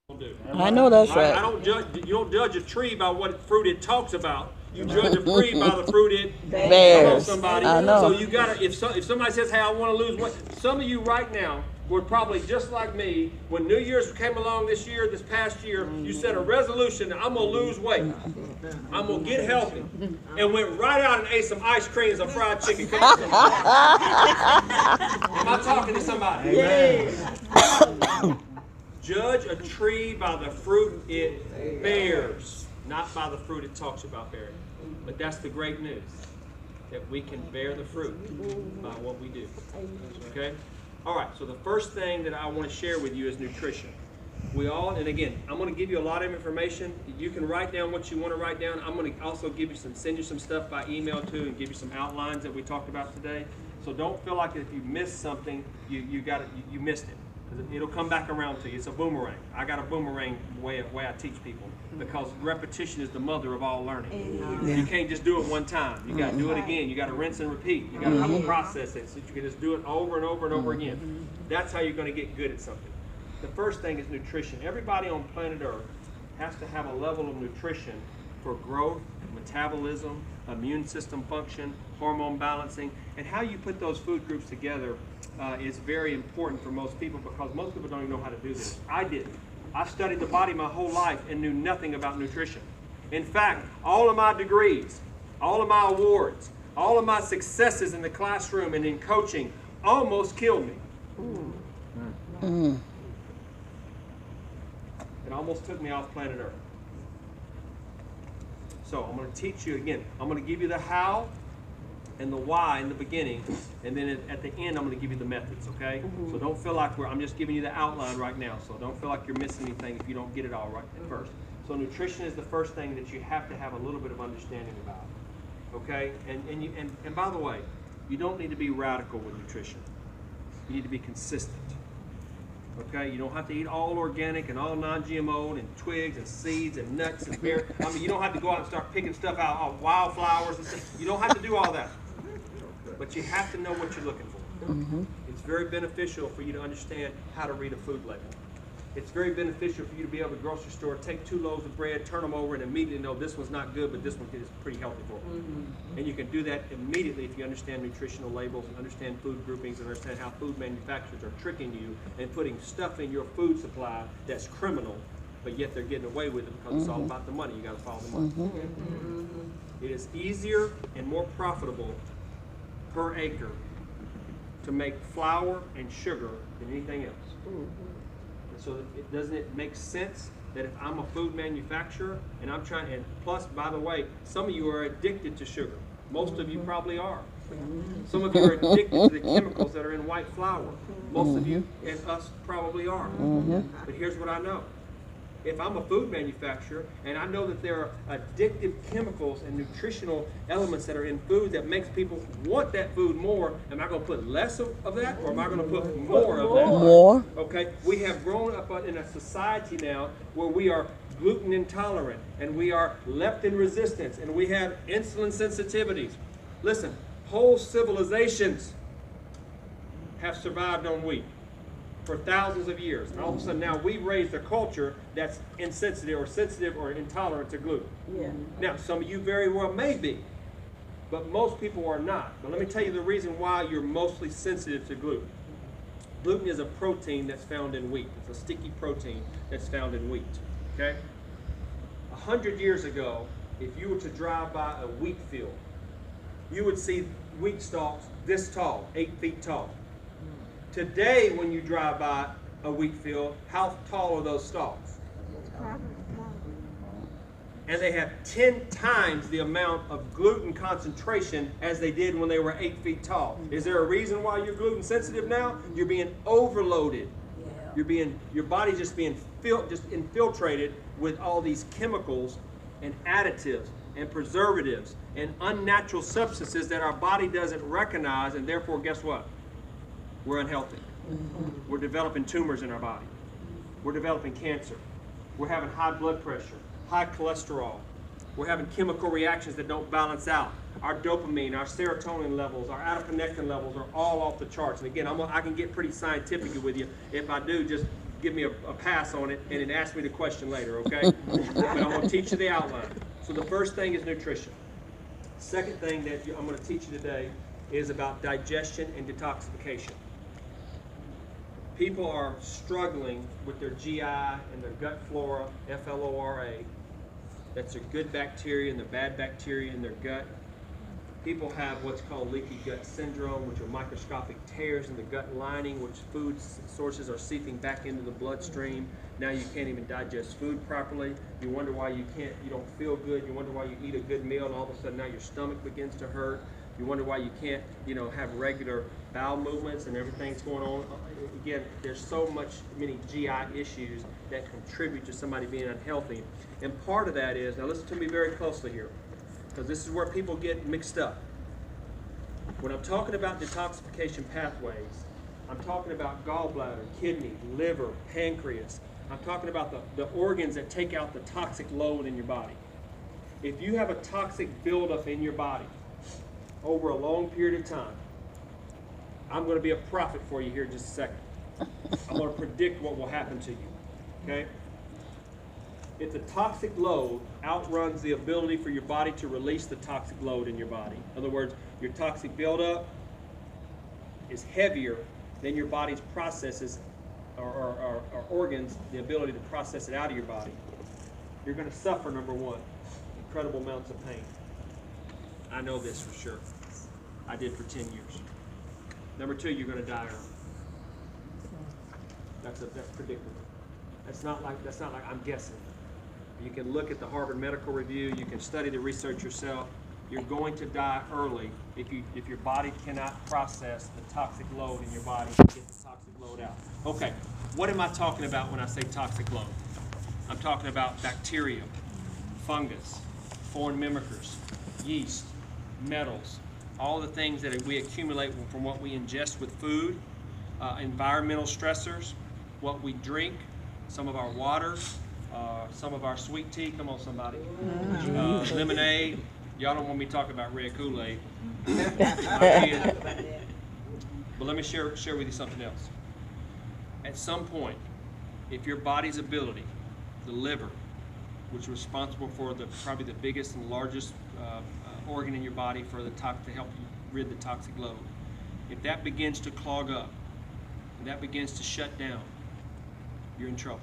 Do. I know that's I right. don't judge. You don't judge a tree by what fruit it talks about. You judge a tree by the fruit it bears. Come on, Bears. somebody. I know. So you gotta. If somebody says, "Hey, I want to lose weight," some of you right now were probably just like me. When New Year's came along this past year, you set a resolution that I'm gonna lose weight. I'm gonna get healthy, and went right out and ate some ice cream and some fried chicken. Come on, somebody. Am I talking to somebody? Yes. Judge a tree by the fruit it bears, not by the fruit it talks about bearing. But that's the great news, that we can bear the fruit by what we do. Okay? All right, so the first thing that I want to share with you is nutrition. And again, I'm going to give you a lot of information. You can write down what you want to write down. I'm going to also send you some stuff by email too, and give you some outlines that we talked about today. So don't feel like if you missed something, you missed it. It'll come back around to you. It's a boomerang. I got a boomerang way I teach people, because repetition is the mother of all learning. You can't just do it one time. You got to do it again. You got to rinse and repeat. You got to have a process it so you can just do it over and over and over again. That's how you're going to get good at something. The first thing is nutrition. Everybody on planet Earth has to have a level of nutrition for growth, metabolism, immune system function, hormone balancing, and how you put those food groups together is very important for most people, because most people don't even know how to do this. I didn't. I studied the body my whole life and knew nothing about nutrition. In fact, all of my degrees, all of my awards, all of my successes in the classroom and in coaching almost killed me. It almost took me off planet Earth. So I'm going to teach you again. I'm going to give you the how and the why in the beginning, and then at the end I'm going to give you the methods, okay? So don't feel like I'm just giving you the outline right now, so don't feel like you're missing anything if you don't get it all right at first. So nutrition is the first thing that you have to have a little bit of understanding about, okay? And by the way, you don't need to be radical with nutrition. You need to be consistent. Okay, you don't have to eat all organic and all non-GMO and twigs and seeds and nuts and berries. I mean, you don't have to go out and start picking stuff out of wildflowers and stuff. You don't have to do all that. But you have to know what you're looking for. It's very beneficial for you to understand how to read a food label. It's very beneficial for you to be able to grocery store, take 2 loaves of bread, turn them over, and immediately know this one's not good, but this one is pretty healthy for me. And you can do that immediately if you understand nutritional labels and understand food groupings and understand how food manufacturers are tricking you and putting stuff in your food supply that's criminal, but yet they're getting away with it because it's all about the money. You got to follow the money. It is easier and more profitable per acre to make flour and sugar than anything else. So doesn't it make sense that if I'm a food manufacturer and I'm trying, and plus, by the way, some of you are addicted to sugar. Most of you probably are. Some of you are addicted to the chemicals that are in white flour. Most of you and us probably are. But here's what I know. If I'm a food manufacturer and I know that there are addictive chemicals and nutritional elements that are in food that makes people want that food more, am I going to put less of that, or am I going to put more of that? More. Okay, we have grown up in a society now where we are gluten intolerant and we are leptin resistant and we have insulin sensitivities. Listen, whole civilizations have survived on wheat for thousands of years. And all of a sudden now we've raised a culture that's insensitive or sensitive or intolerant to gluten. Now, some of you very well may be, but most people are not. But let me tell you the reason why you're mostly sensitive to gluten. Gluten is a protein that's found in wheat. It's a sticky protein that's found in wheat, okay? 100 years ago, if you were to drive by a wheat field, you would see wheat stalks this tall, 8 feet tall. Today, when you drive by a wheat field, how tall are those stalks? And they have 10 times the amount of gluten concentration as they did when they were 8 feet tall. Is there a reason why you're gluten sensitive now? You're being overloaded. Your body's just being infiltrated with all these chemicals and additives and preservatives and unnatural substances that our body doesn't recognize, and therefore, guess what? We're unhealthy. We're developing tumors in our body. We're developing cancer. We're having high blood pressure, high cholesterol. We're having chemical reactions that don't balance out. Our dopamine, our serotonin levels, our adiponectin levels are all off the charts. And again, I can get pretty scientific with you. If I do, just give me a pass on it and then ask me the question later, okay? But I'm going to teach you the outline. So the first thing is nutrition. Second thing that I'm going to teach you today is about digestion and detoxification. People are struggling with their GI and their gut flora, F-L-O-R-A. That's their good bacteria and the bad bacteria in their gut. People have what's called leaky gut syndrome, which are microscopic tears in the gut lining, which food sources are seeping back into the bloodstream. Now you can't even digest food properly. You wonder why you don't feel good. You wonder why you eat a good meal and all of a sudden now your stomach begins to hurt. You wonder why you can't, have regular bowel movements and everything's going on. Again, there's many GI issues that contribute to somebody being unhealthy. And part of that is, now listen to me very closely here, because this is where people get mixed up. When I'm talking about detoxification pathways, I'm talking about gallbladder, kidney, liver, pancreas. I'm talking about the organs that take out the toxic load in your body. If you have a toxic buildup in your body over a long period of time, I'm going to be a prophet for you here in just a second. I'm going to predict what will happen to you, okay? If the toxic load outruns the ability for your body to release the toxic load in your body, in other words, your toxic buildup is heavier than your body's processes or organs, the ability to process it out of your body, you're going to suffer, number one, incredible amounts of pain. I know this for sure. I did for 10 years. Number two, you're going to die early. That's predictable. That's not like I'm guessing. You can look at the Harvard Medical Review. You can study the research yourself. You're going to die early if your body cannot process the toxic load in your body and get the toxic load out. Okay, what am I talking about when I say toxic load? I'm talking about bacteria, fungus, foreign mimickers, yeast, metals, all the things that we accumulate from what we ingest with food, environmental stressors, what we drink, some of our water, some of our sweet tea, come on somebody, lemonade. Y'all don't want me talking about red Kool-Aid. But let me share with you something else. At some point, if your body's ability, the liver, which is responsible for probably the biggest and largest organ in your body for to help you rid the toxic load, if that begins to clog up, and that begins to shut down, you're in trouble.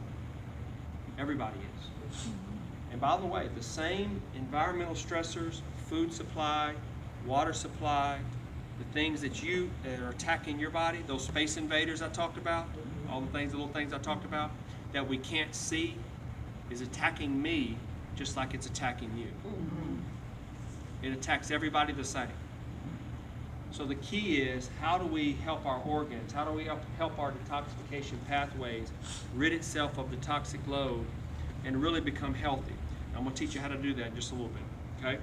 Everybody is. And by the way, the same environmental stressors, food supply, water supply, the things that are attacking your body, those space invaders I talked about, all the little things I talked about, that we can't see, is attacking me just like it's attacking you. It attacks everybody the same. So the key is, how do we help our organs, how do we help our detoxification pathways rid itself of the toxic load and really become healthy? I'm going to teach you how to do that in just a little bit, okay?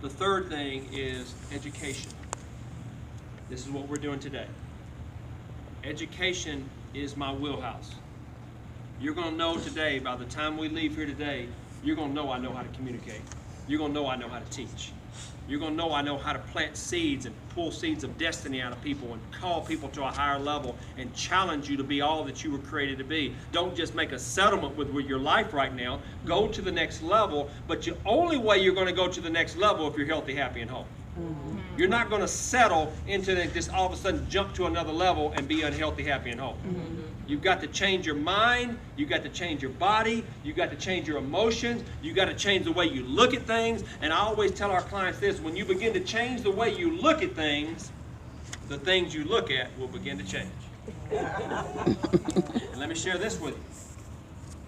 The third thing is education. This is what we're doing today. Education is my wheelhouse. You're going to know today, by the time we leave here today, you're going to know I know how to communicate. You're going to know I know how to teach. You're going to know I know how to plant seeds and pull seeds of destiny out of people and call people to a higher level and challenge you to be all that you were created to be. Don't just make a settlement with your life right now. Go to the next level, but the only way you're going to go to the next level if you're healthy, happy, and whole. You're not going to settle into this all of a sudden jump to another level and be unhealthy, happy, and whole. You've got to change your mind, you've got to change your body, you've got to change your emotions, you've got to change the way you look at things. And I always tell our clients this: when you begin to change the way you look at things, the things you look at will begin to change. And let me share this with you.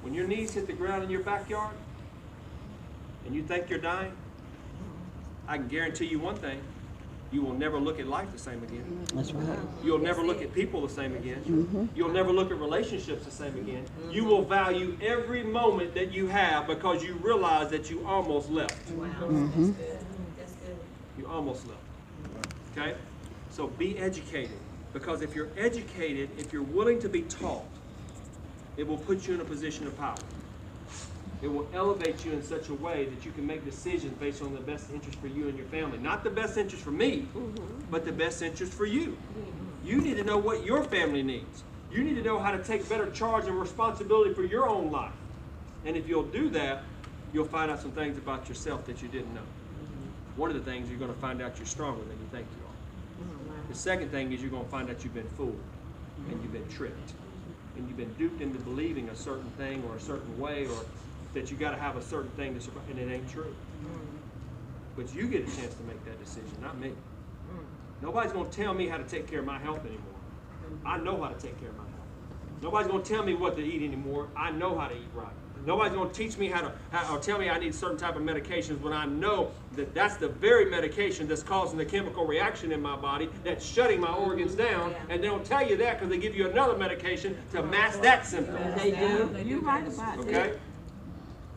When your knees hit the ground in your backyard and you think you're dying, I can guarantee you one thing: you will never look at life the same again. That's right. You'll never look at people the same again. You'll never look at relationships the same again. You will value every moment that you have because you realize that you almost left. Wow, that's good. That's good. You almost left. Okay? So be educated, because if you're educated, if you're willing to be taught, it will put you in a position of power. It will elevate you in such a way that you can make decisions based on the best interest for you and your family. Not the best interest for me, but the best interest for you. You need to know what your family needs. You need to know how to take better charge and responsibility for your own life. And if you'll do that, you'll find out some things about yourself that you didn't know. One of the things, you're going to find out you're stronger than you think you are. The second thing is you're going to find out you've been fooled and you've been tricked. And you've been duped into believing a certain thing or a certain way, or that you got to have a certain thing to survive, and it ain't true. But you get a chance to make that decision, not me. Nobody's going to tell me how to take care of my health anymore. I know how to take care of my health. Nobody's going to tell me what to eat anymore. I know how to eat right. Nobody's going to teach me or tell me I need certain type of medications when I know that that's the very medication that's causing the chemical reaction in my body, that's shutting my organs down, and they don't tell you that because they give you another medication to mask that symptom. They do. You're right about that. Okay?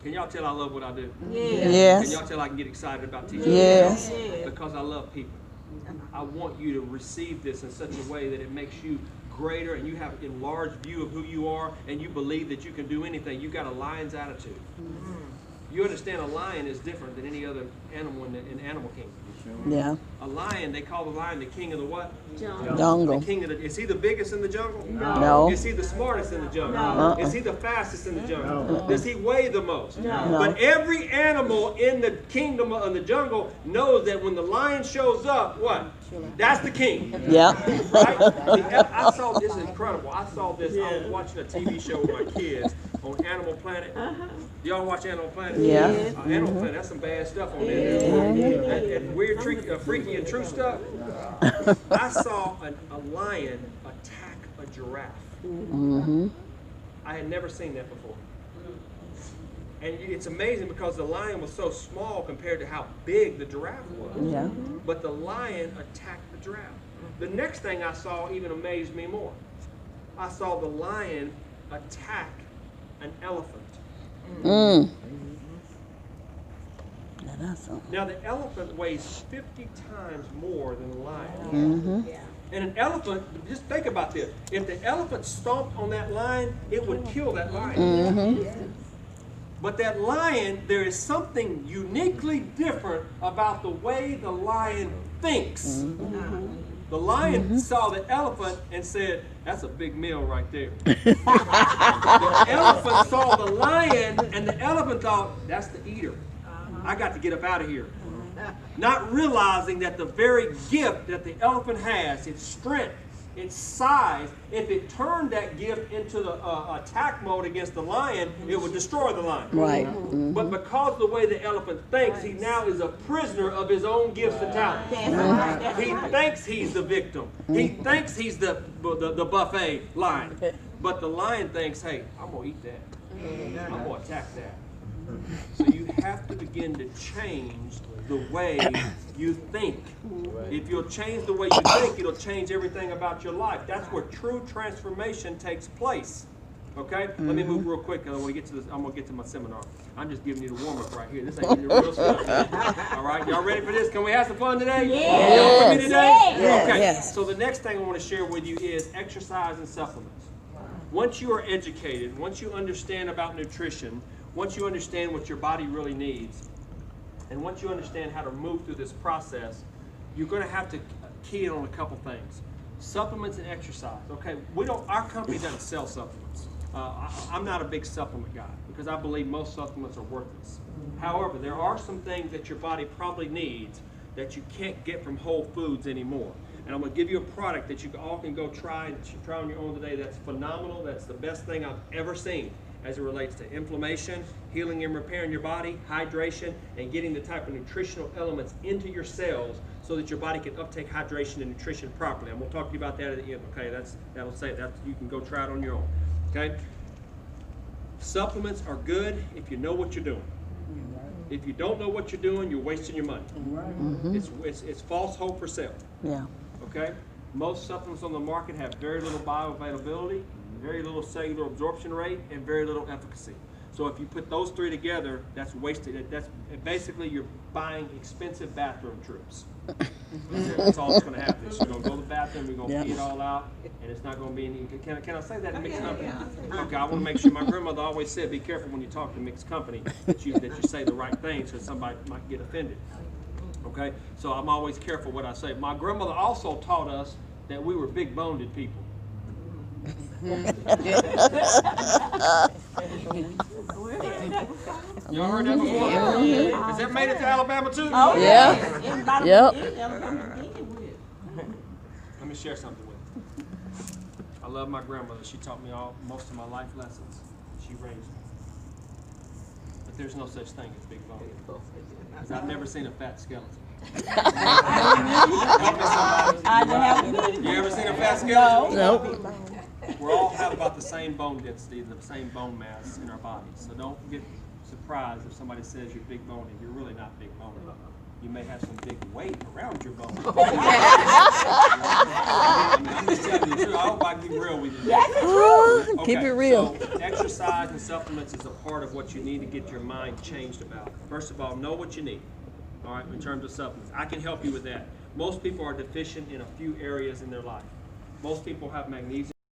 Can y'all tell I love what I do? Yes. Can y'all tell I can get excited about teaching? Yes. Because I love people. I want you to receive this in such a way that it makes you greater, and you have an enlarged view of who you are, and you believe that you can do anything. You've got a lion's attitude. You understand a lion is different than any other animal in Animal Kingdom. Yeah. A lion, they call the lion the king of the what? Jungle. The king of the, is he the biggest in the jungle? No. Is he the smartest in the jungle? No. Is he the fastest in the jungle? Does he weigh the most? No. But every animal in the kingdom of the jungle knows that when the lion shows up, what? That's the king. Yeah. Right? I saw this, is incredible. I saw this, I was watching a TV show with my kids on Animal Planet. Y'all watch Animal Planet? Yeah. Animal Planet, that's some bad stuff on there. That weird, freaky and true stuff. I saw a lion attack a giraffe. I had never seen that before. And it's amazing because the lion was so small compared to how big the giraffe was. Yeah. But the lion attacked the giraffe. The next thing I saw even amazed me more. I saw the lion attack an elephant. Now that's something. Now the elephant weighs 50 times more than the lion. And an elephant, just think about this. If the elephant stomped on that lion, it would kill that lion. But that lion, there is something uniquely different about the way the lion thinks. The lion saw the elephant and said, that's a big meal right there. The elephant saw the lion, and the elephant thought, that's the eater. I got to get up out of here. Not realizing that the very gift that the elephant has, its strength, its size, if it turned that gift into the attack mode against the lion, it would destroy the lion. Right. But because of the way the elephant thinks, he now is a prisoner of his own gifts and talents. He thinks he's the victim. He thinks he's the buffet lion. But the lion thinks, hey, I'm going to eat that. I'm going to attack that. So you have to begin to change the way you think. If you'll change the way you think, it'll change everything about your life. That's where true transformation takes place. Okay? Let me move real quick because I want to get to this. I'm going to get to my seminar. I'm just giving you the warm-up right here. This ain't getting the real stuff. All right? Y'all ready for this? Can we have some fun today? Yes. Y'all with me today? Yes. Okay. Yes. So the next thing I want to share with you is exercise and supplements. Once you are educated, once you understand about nutrition, once you understand what your body really needs, and once you understand how to move through this process, you're going to have to key in on a couple things. Supplements and exercise. Okay, our company doesn't sell supplements. I'm not a big supplement guy because I believe most supplements are worthless. However, there are some things that your body probably needs that you can't get from Whole Foods anymore. And I'm going to give you a product that you all can go try and try on your own today. That's phenomenal. That's the best thing I've ever seen as it relates to inflammation, healing and repairing your body, hydration, and getting the type of nutritional elements into your cells so that your body can uptake hydration and nutrition properly. I'm going to talk to you about that at the end. Okay, that'll say that you can go try it on your own. Okay, supplements are good if you know what you're doing. If you don't know what you're doing, you're wasting your money. It's false hope for sale. Yeah. Okay, most supplements on the market have very little bioavailability, very little cellular absorption rate, and very little efficacy. So if you put those three together, that's wasted. That's basically you're buying expensive bathroom troops. That's all that's going to happen. So you're going to go to the bathroom, you're going to pee it all out, and it's not going to be any. Can I say that in mixed company? Okay, I want to make sure. My grandmother always said, "Be careful when you talk to mixed company that you say the right things, because somebody might get offended." Okay, so I'm always careful what I say. My grandmother also taught us that we were big-boned people. Y'all heard that before? Has that made it to Alabama too? Oh, Yeah. Everybody Yep. in Alabama begin with. Let me share something with you. I love my grandmother. She taught me most of my life lessons. She raised me. But there's no such thing as big bone. Because I've never seen a fat skeleton. I have. You ever seen a fat skeleton? Nope. We all have about the same bone density, the same bone mass in our bodies. So don't get surprised if somebody says you're big boned. You're really not big boned. You may have some big weight around your bone. I'm just telling you the truth. I hope I can be real with you. Okay, Keep it real. So exercise and supplements is a part of what you need to get your mind changed about. First of all, know what you need. All right, in terms of supplements, I can help you with that. Most people are deficient in a few areas in their life. Most people have magnesium